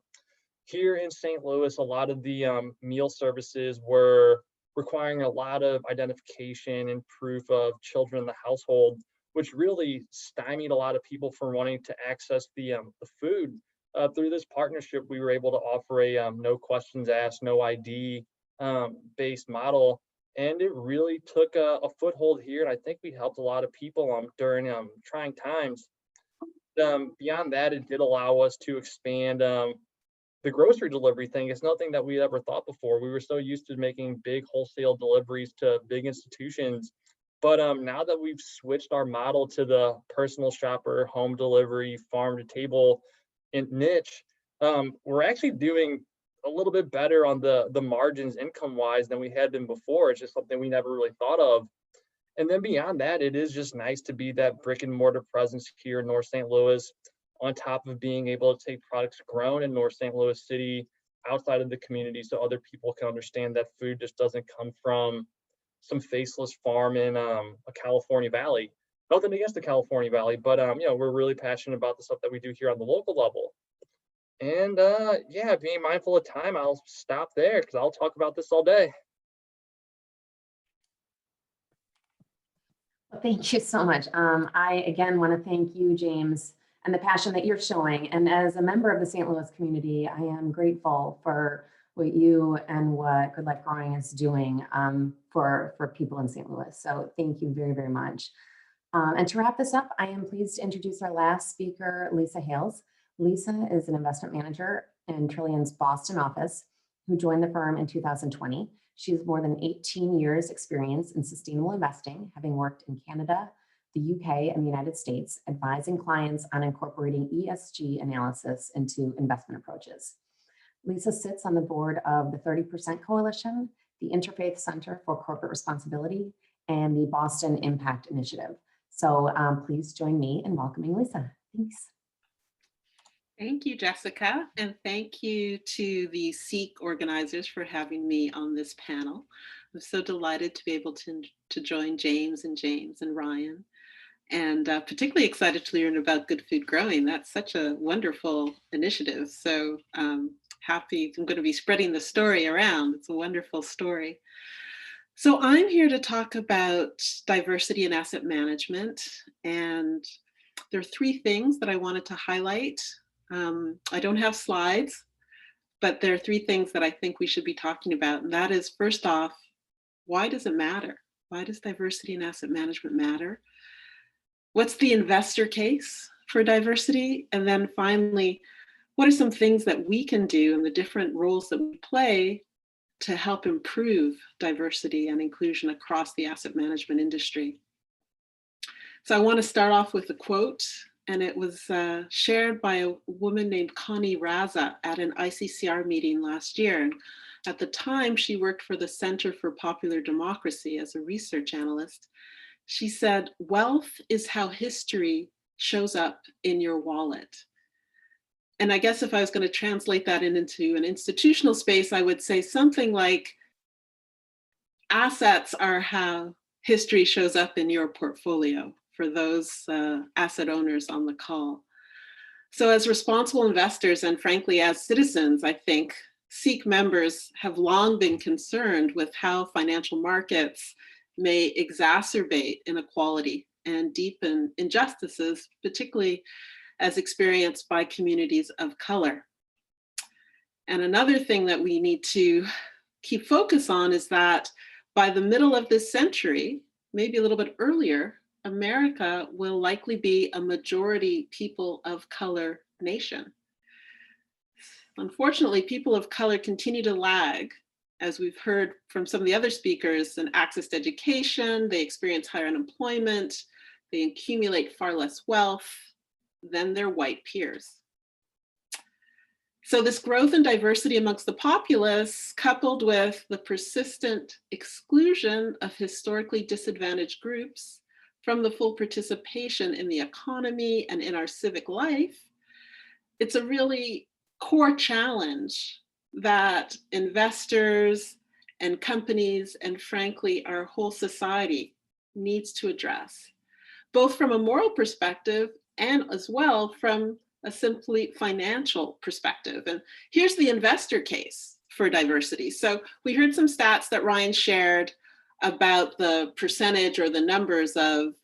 here in St. Louis, a lot of the meal services were requiring a lot of identification and proof of children in the household, which really stymied a lot of people from wanting to access the food. Through this partnership, we were able to offer a no questions asked, no ID based model, and it really took a foothold here. And I think we helped a lot of people during trying times. Beyond that, it did allow us to expand the grocery delivery thing is nothing that we ever thought before. We were so used to making big wholesale deliveries to big institutions. But now that we've switched our model to the personal shopper, home delivery, farm to table niche, we're actually doing a little bit better on the margins income wise than we had been before. It's just something we never really thought of. And then beyond that, it is just nice to be that brick and mortar presence here in North St. Louis, on top of being able to take products grown in North St. Louis City outside of the community so other people can understand that food just doesn't come from some faceless farm in a California Valley. Nothing against the California Valley, but you know, we're really passionate about the stuff that we do here on the local level. And yeah, being mindful of time, I'll stop there because I'll talk about this all day. Well, thank you so much. I again want to thank you, James, and the passion that you're showing. And as a member of the St. Louis community, I am grateful for what you and what Good Life Growing is doing for people in St. Louis. So thank you very, very much. And to wrap this up, I am pleased to introduce our last speaker, Lisa Hales. Lisa is an investment manager in Trillion's Boston office who joined the firm in 2020. She has more than 18 years experience in sustainable investing, having worked in Canada, the UK, and the United States, advising clients on incorporating ESG analysis into investment approaches. Lisa sits on the board of the 30% Coalition, the Interfaith Center for Corporate Responsibility, and the Boston Impact Initiative. So please join me in welcoming Lisa. Thanks. Thank you, Jessica, and thank you to the CIIC organizers for having me on this panel. I'm so delighted to be able to join James and Ryan, and particularly excited to learn about Good Food Growing. That's such a wonderful initiative. So happy, I'm going to be spreading the story around. It's a wonderful story. So I'm here to talk about diversity in asset management, and there are three things that I wanted to highlight. I don't have slides, but there are three things that I think we should be talking about. And that is, first off, why does it matter? Why does diversity in asset management matter? What's the investor case for diversity? And then finally, what are some things that we can do and the different roles that we play to help improve diversity and inclusion across the asset management industry? So I want to start off with a quote, and it was shared by a woman named Connie Raza at an ICCR meeting last year. And at the time, she worked for the Center for Popular Democracy as a research analyst. She said, "Wealth is how history shows up in your wallet." And I guess if I was going to translate that into an institutional space, I would say something like, assets are how history shows up in your portfolio, for those asset owners on the call. So as responsible investors, and frankly, as citizens, I think CIIC members have long been concerned with how financial markets may exacerbate inequality and deepen injustices, particularly as experienced by communities of color. And another thing that we need to keep focus on is that by the middle of this century, maybe a little bit earlier, America will likely be a majority people of color nation. Unfortunately, people of color continue to lag, as we've heard from some of the other speakers, in access to education. They experience higher unemployment, they accumulate far less wealth than their white peers. So this growth and diversity amongst the populace, coupled with the persistent exclusion of historically disadvantaged groups from the full participation in the economy and in our civic life, it's a really core challenge that investors and companies, and frankly, our whole society needs to address, both from a moral perspective and as well from a simply financial perspective. And here's the investor case for diversity. So we heard some stats that Ryan shared about the percentage or the numbers of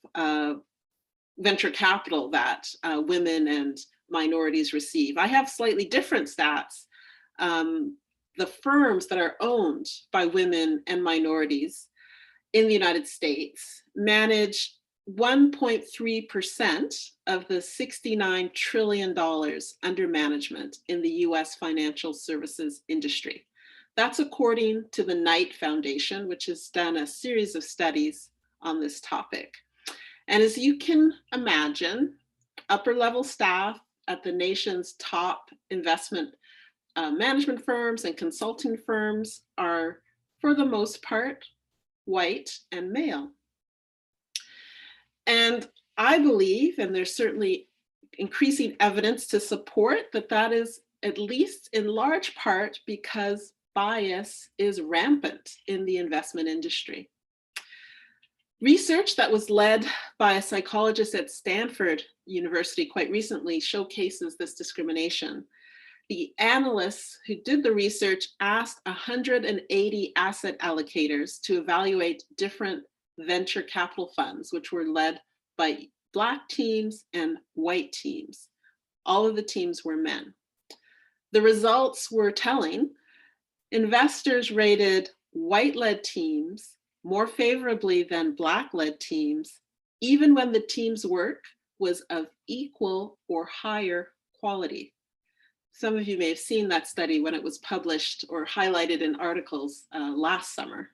venture capital that women and minorities receive. I have slightly different stats. The firms that are owned by women and minorities in the United States manage 1.3% of the $69 trillion under management in the US financial services industry. That's according to the Knight Foundation, which has done a series of studies on this topic. And as you can imagine, upper level staff at the nation's top investment management firms and consulting firms are, for the most part, white and male. And I believe, and there's certainly increasing evidence to support that is at least in large part because bias is rampant in the investment industry. Research that was led by a psychologist at Stanford University quite recently showcases this discrimination. The analysts who did the research asked 180 asset allocators to evaluate different venture capital funds, which were led by Black teams and white teams. All of the teams were men. The results were telling. Investors rated white-led teams more favorably than Black-led teams, even when the team's work was of equal or higher quality. Some of you may have seen that study when it was published or highlighted in articles last summer.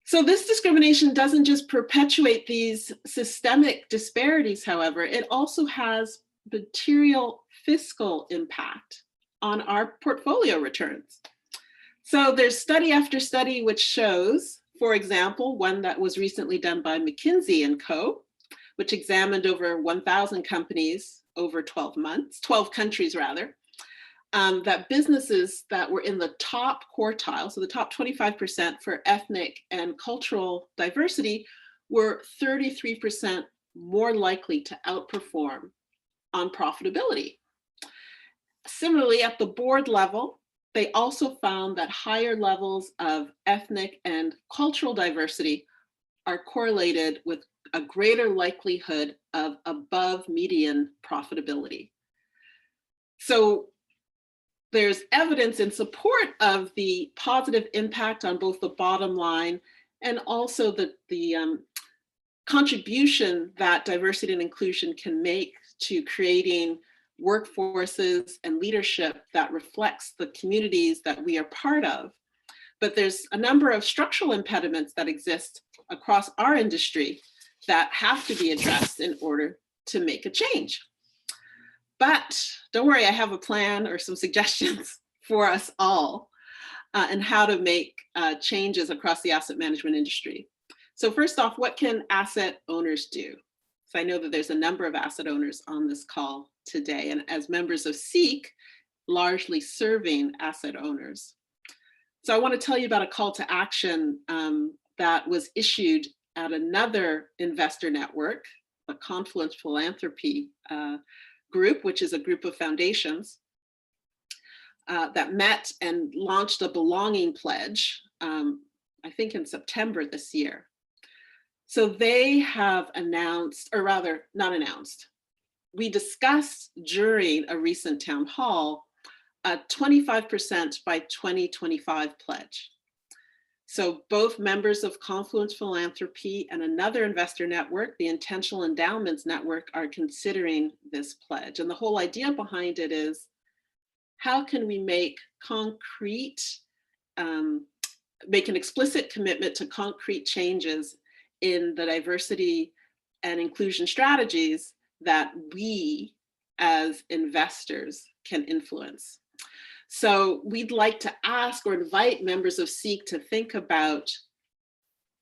So this discrimination doesn't just perpetuate these systemic disparities, however, it also has material fiscal impact on our portfolio returns. So there's study after study which shows, for example, one that was recently done by McKinsey & Co., which examined over 1,000 companies over 12 countries rather, that businesses that were in the top quartile, so the top 25% for ethnic and cultural diversity, were 33% more likely to outperform on profitability. Similarly, at the board level, they also found that higher levels of ethnic and cultural diversity are correlated with a greater likelihood of above median profitability. So there's evidence in support of the positive impact on both the bottom line and also the contribution that diversity and inclusion can make to creating workforces and leadership that reflects the communities that we are part of. But there's a number of structural impediments that exist across our industry that have to be addressed in order to make a change. But don't worry, I have a plan or some suggestions for us all and how to make changes across the asset management industry. So first off, what can asset owners do? So I know that there's a number of asset owners on this call today, and as members of CIIC, largely serving asset owners. So I want to tell you about a call to action that was issued at another investor network, a Confluence Philanthropy group, which is a group of foundations that met and launched a belonging pledge, I think in September this year. So they have announced, or rather not announced, we discussed during a recent town hall a 25% by 2025 pledge. So both members of Confluence Philanthropy and another investor network, the Intentional Endowments Network, are considering this pledge. And the whole idea behind it is, how can we make concrete, make an explicit commitment to concrete changes in the diversity and inclusion strategies that we as investors can influence. So we'd like to ask or invite members of CIIC to think about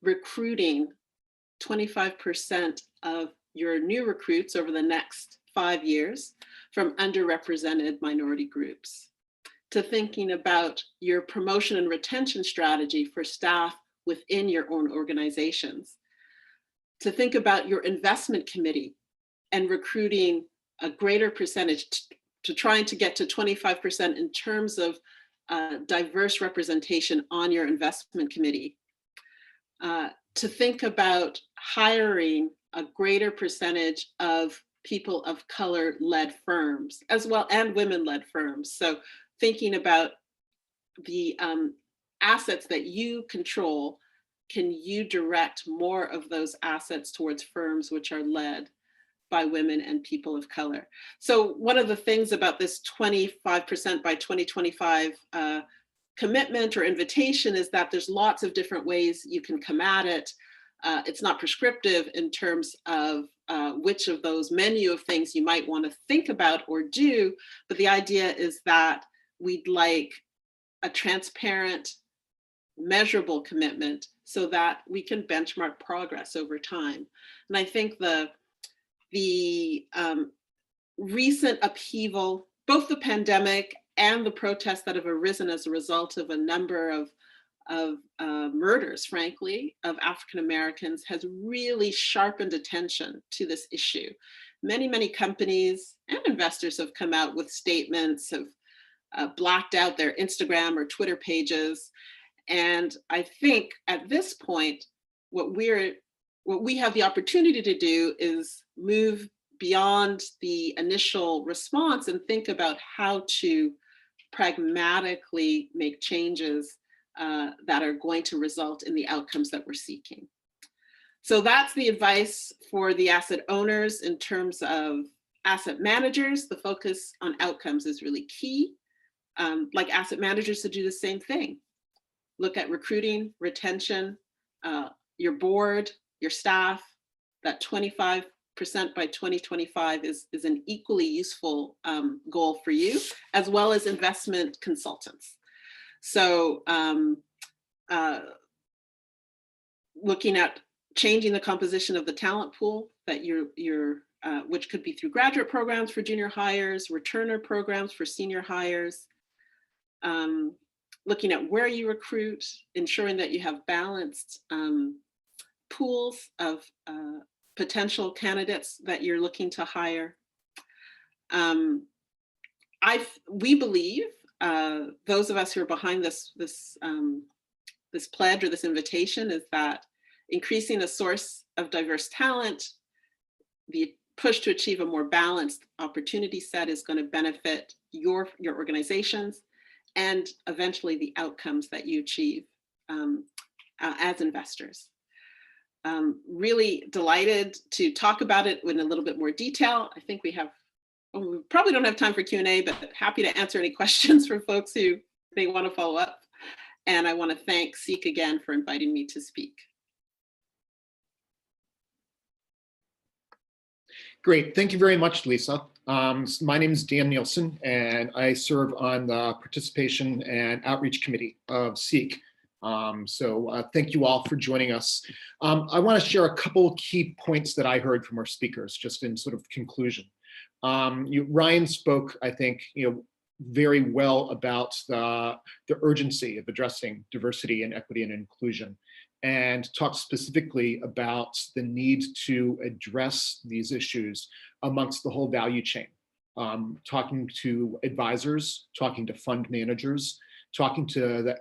recruiting 25% of your new recruits over the next 5 years from underrepresented minority groups, to thinking about your promotion and retention strategy for staff within your own organizations, to think about your investment committee and recruiting a greater percentage to trying to get to 25% in terms of diverse representation on your investment committee, to think about hiring a greater percentage of people of color led firms as well, and women led firms. So thinking about the assets that you control can you direct more of those assets towards firms which are led by women and people of color? So one of the things about this 25% by 2025 commitment or invitation is that there's lots of different ways you can come at it. It's not prescriptive in terms of which of those menu of things you might want to think about or do, but the idea is that we'd like a transparent, measurable commitment so that we can benchmark progress over time. And I think the recent upheaval, both the pandemic and the protests that have arisen as a result of a number of murders, frankly, of African Americans, has really sharpened attention to this issue. Many companies and investors have come out with statements, have blacked out their Instagram or Twitter pages. And I think at this point, what we have the opportunity to do is move beyond the initial response and think about how to pragmatically make changes that are going to result in the outcomes that we're seeking. So that's the advice for the asset owners. In terms of asset managers, the focus on outcomes is really key. Like asset managers to do the same thing. Look at recruiting, retention, your board, your staff. That 25% by 2025 is an equally useful goal for you, as well as investment consultants. So looking at changing the composition of the talent pool that which could be through graduate programs for junior hires, returner programs for senior hires, looking at where you recruit, ensuring that you have balanced pools of potential candidates that you're looking to hire. We believe, those of us who are behind this pledge or this invitation, is that increasing the source of diverse talent, the push to achieve a more balanced opportunity set is going to benefit your organizations and eventually the outcomes that you achieve as investors. Really delighted to talk about it in a little bit more detail. I think we probably don't have time for Q&A, but happy to answer any questions from folks who may want to follow up. And I want to thank CIIC again for inviting me to speak. Great, thank you very much, Lisa. My name is Dan Nielsen, and I serve on the Participation and Outreach Committee of CIIC. Thank you all for joining us. I want to share a couple key points that I heard from our speakers, just in sort of conclusion. Ryan spoke, I think, very well about the urgency of addressing diversity and equity and inclusion, and talked specifically about the need to address these issues amongst the whole value chain, talking to advisors, talking to fund managers, talking to the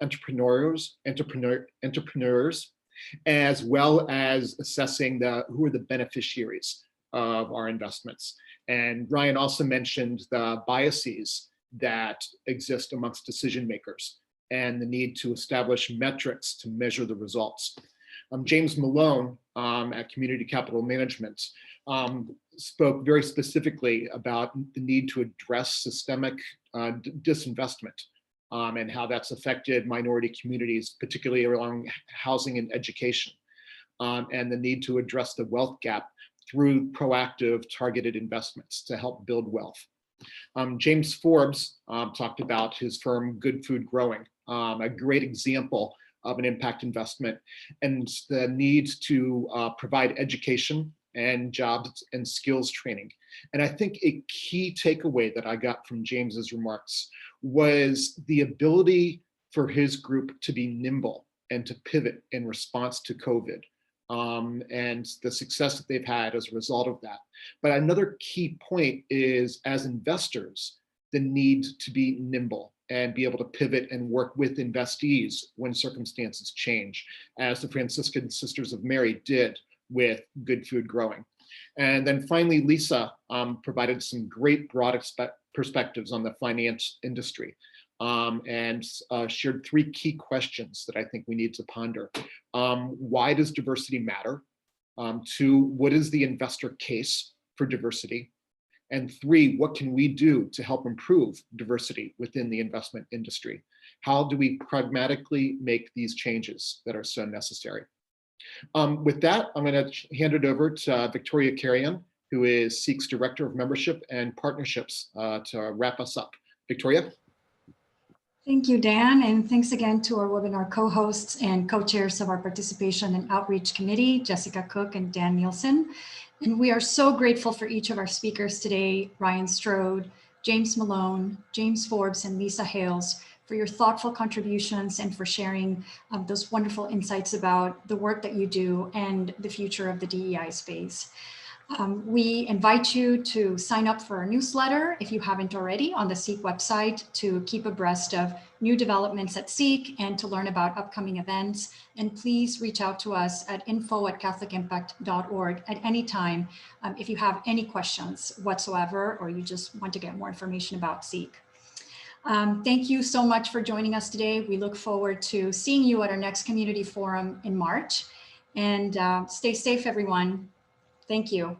entrepreneurs, as well as assessing who are the beneficiaries of our investments. And Ryan also mentioned the biases that exist amongst decision makers and the need to establish metrics to measure the results. James Malone at Community Capital Management spoke very specifically about the need to address systemic disinvestment and how that's affected minority communities, particularly along housing and education, and the need to address the wealth gap through proactive targeted investments to help build wealth. James Forbes talked about his firm, Good Food Growing, a great example of an impact investment, and the need to provide education and jobs and skills training. And I think a key takeaway that I got from James's remarks was the ability for his group to be nimble and to pivot in response to COVID, and the success that they've had as a result of that. But another key point is, as investors, the need to be nimble and be able to pivot and work with investees when circumstances change, as the Franciscan Sisters of Mary did with Good Food Growing. And then finally, Lisa provided some great broad perspectives on the finance industry, and shared three key questions that I think we need to ponder. Why does diversity matter? 2, what is the investor case for diversity? And 3, what can we do to help improve diversity within the investment industry? How do we pragmatically make these changes that are so necessary? With that, I'm going to hand it over to Victoria Carrion, who is CIIC's Director of Membership and Partnerships, to wrap us up. Victoria? Thank you, Dan, and thanks again to our webinar co-hosts and co-chairs of our Participation and Outreach Committee, Jessica Cook and Dan Nielsen. And we are so grateful for each of our speakers today, Ryan Strode, James Malone, James Forbes, and Lisa Hales, for your thoughtful contributions and for sharing those wonderful insights about the work that you do and the future of the DEI space. We invite you to sign up for our newsletter if you haven't already on the CIIC website to keep abreast of new developments at CIIC and to learn about upcoming events. And please reach out to us at info@catholicimpact.org at any time if you have any questions whatsoever or you just want to get more information about CIIC. Thank you so much for joining us today. We look forward to seeing you at our next community forum in March. And stay safe, everyone. Thank you.